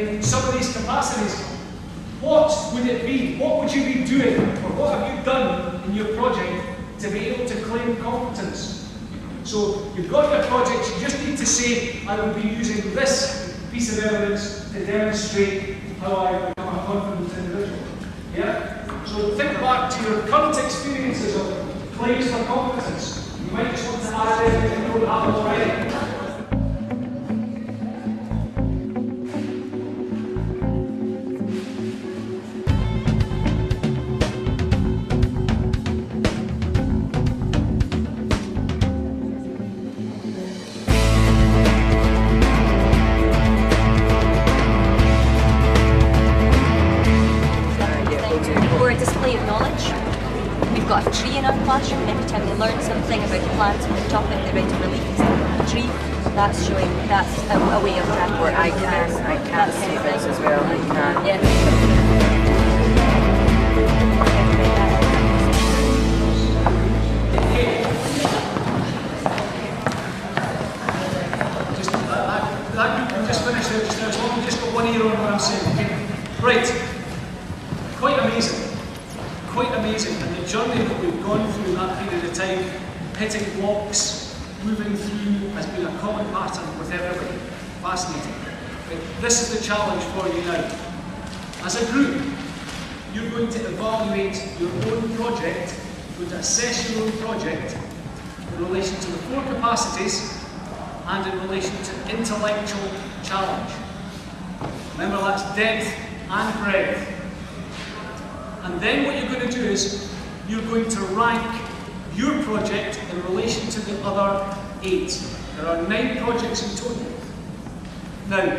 in some of these capacities, what would it be? What would you be doing, or what have you done in your project to be able to claim competence? So you've got your projects, you just need to say, I will be using this piece of evidence to demonstrate how I become a confident individual. Yeah? So think back to your current experiences of claims for competence. You might just want to add in if you don't have it already. We've got a tree in our classroom, and every time they learn something about the plant and the topic, they write a relief a tree. That's showing, that's a way of rapport. I can see this as well, I can. Yeah. That group just finished there just now, as long as we've just got one ear on what I'm saying. Okay. Right. Quite amazing. Quite amazing, and the journey that we've gone through in that period of time, hitting blocks, moving through, has been a common pattern with everybody. Fascinating. Right. This is the challenge for you now. As a group, you're going to evaluate your own project, you're going to assess your own project in relation to the 4 capacities and in relation to intellectual challenge. Remember, that's depth and breadth. And then what you're going to do is, you're going to rank your project in relation to the other 8. There are 9 projects in total. Now,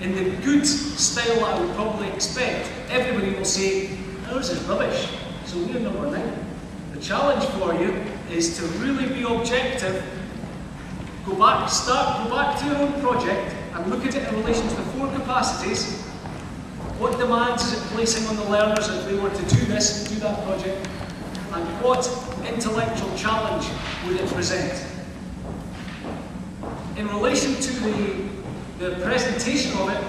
in the good style that I would probably expect, everybody will say, ours is rubbish, so we're number 9. The challenge for you is to really be objective, go back to your own project and look at it in relation to the 4 capacities. What demands is it placing on the learners if they were to do this, do that project, and what intellectual challenge would it present? In relation to the presentation of it,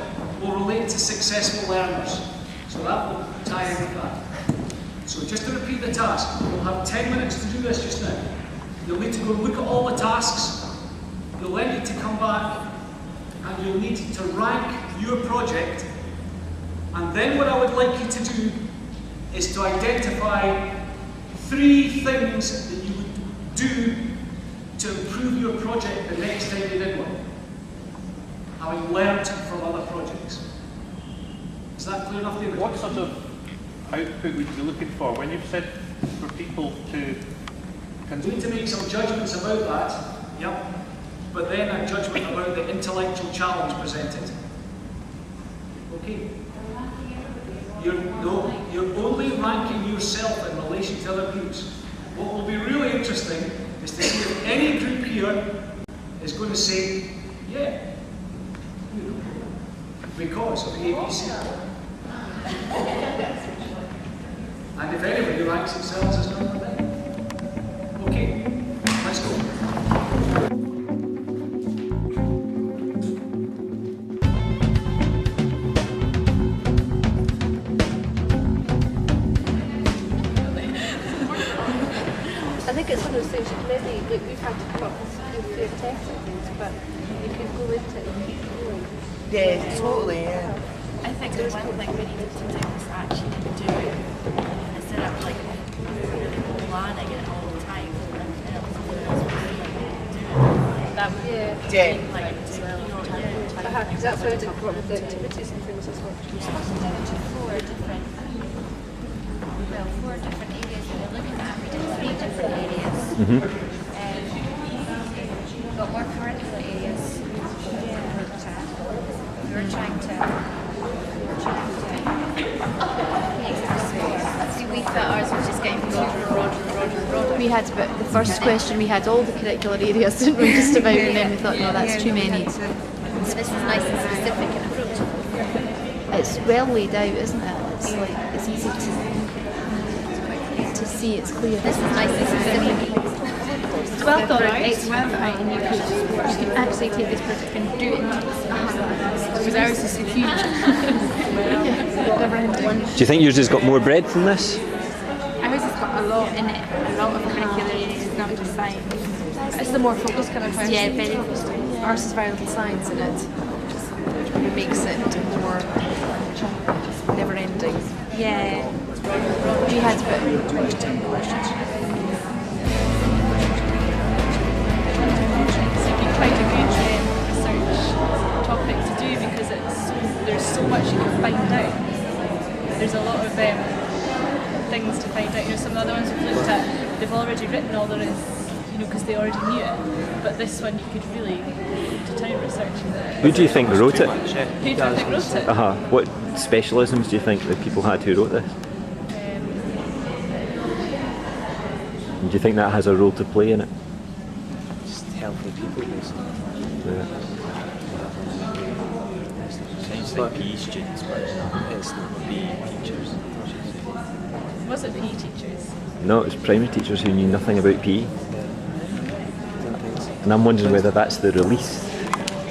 will relate to successful learners. So that will tie in with that. So just to repeat the task, we'll have 10 minutes to do this just now. You'll need to go look at all the tasks. You'll then need to come back and you'll need to rank your project. And then what I would like you to do is to identify 3 things that you would do to improve your project the next time you did one, having learnt from other projects. Is that clear enough, David? What sort of output would you be looking for when you've said for people to... You need to make some judgments about that, yep. But then a judgment about the intellectual challenge presented. Okay. You're only ranking yourself in relation to other groups. What will be really interesting is to see if any group here is going to say, yeah, because of ABC. And if anybody ranks themselves as number 9. Okay, let's go. I think it's one of those things, maybe like we've had to come up with clear tests and things, but you could go into it and keep going. Yeah, totally, yeah. I think the one thing we need to do is actually do it instead of like planning it all the time. That would Yeah. like to, Because that's why I did come up with the activities and things as well. You're supposed to do it to 4 different areas that we're looking at. We did 3 different areas. We've got more curricular areas looked at. We were trying to make our score. See, we felt ours was just getting broader. We had, but the first question we had all the curricular areas, didn't we, just about, and then we thought, no, that's too many. This is nice and specific and approachable. It's well laid out, isn't it? It's like, it's easy to see, it's clear. This is nice and specific. well thought out. It's well thought out, and you can actually take this project and do it. Because ours is so huge. Never ending. Do you think yours has got more breadth than this? Ours has got a lot in it, a lot of curricular areas, not just science. It's the more focused kind of question. Yeah, very interesting. Ours is very little science in it, which makes it more never ending. Yeah. We had about 10 questions. So it'd be quite a good research topic to do because there's so much you can find out. There's a lot of things to find out. Some of the other ones we've looked at, they've already written all there is, because they already knew it. But this one you could really go to town researching it. Who do you think wrote it? Who do you think wrote it? What specialisms do you think the people had who wrote this? Do you think that has a role to play in it? Just helping people, basically. Yeah. Sounds like PE students, but it's not PE teachers. Was it PE teachers? No, it was primary teachers who knew nothing about PE. And I'm wondering whether that's the release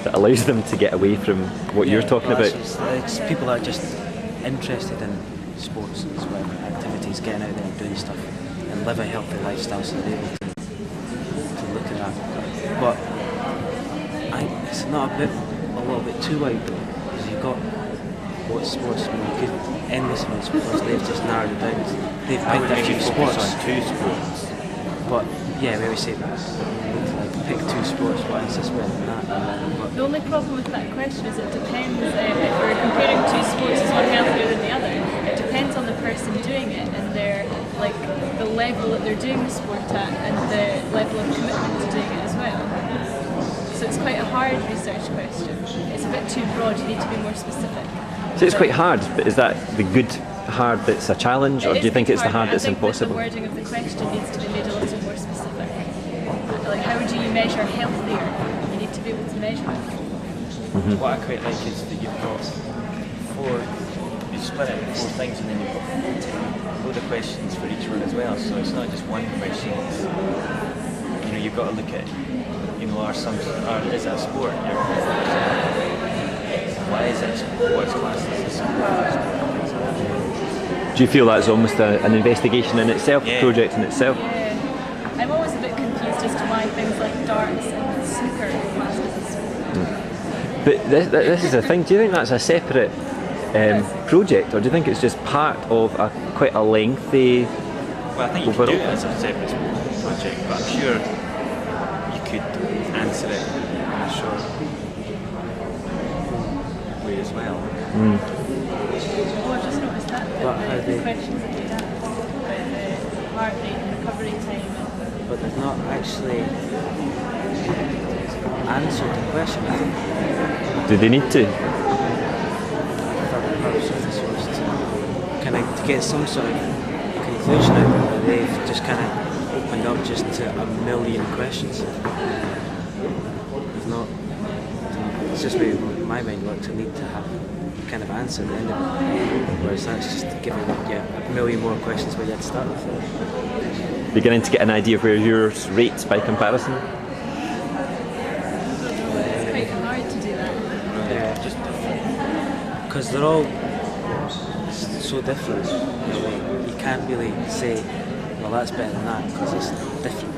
that allows them to get away from what you're talking about. It's people that are just interested in sports and whatever activities, getting out there and doing stuff and live a healthy lifestyle, so they're able to look at that. But it's not a little bit too wide though, because you've got what sports, you could endless amounts of sports, they've just narrowed it down. They've picked a few sports. On 2 sports. But yeah, we always say that. Pick 2 sports, what else is better than that? But The only problem with that question is it depends if we're comparing 2 sports, is one healthier than the other. It depends on the person doing it and their the level that they're doing the sport at and the level of commitment to doing it as well. So it's quite a hard research question. It's a bit too broad. You need to be more specific. So it's quite hard, but is that the good hard that's a challenge, or do you think it's the hard that's I think impossible? that the wording of the question needs to be made a little more specific. Like, how do you measure healthier? You need to be able to measure it. what I quite like is that you've got 4, you split it into 4 things and then you've got load of questions for each one as well. So it's not just one question. It's, you've got to look at, is it a sport? Why is it a sport? What's classed as a sport? Do you feel that's almost an investigation in itself, a project in itself? Yeah. I'm always a bit confused as to why things like darts and snooker are classed as a sport. But this is the thing, do you think that's a separate project, or do you think it's just part of quite a lengthy Well, I think you could do it as a separate project, but I'm sure you could answer it in a short way as well. Oh, I just noticed that. The questions that you asked about the heart rate and recovery time. But they've not actually answered the question, I think. Do they need to? I thought the purpose of this was to get some sort of conclusion out of it, but they've just kind of opened up just to a million questions. There's not. It's just where my mind works. I need to have kind of answer at the end of it. Whereas that's just giving you a million more questions where you had to start with. Beginning to get an idea of where yours rates by comparison? It's quite hard to do that. Yeah, just because they're all so different. You can't really say, well, that's better than that because it's different.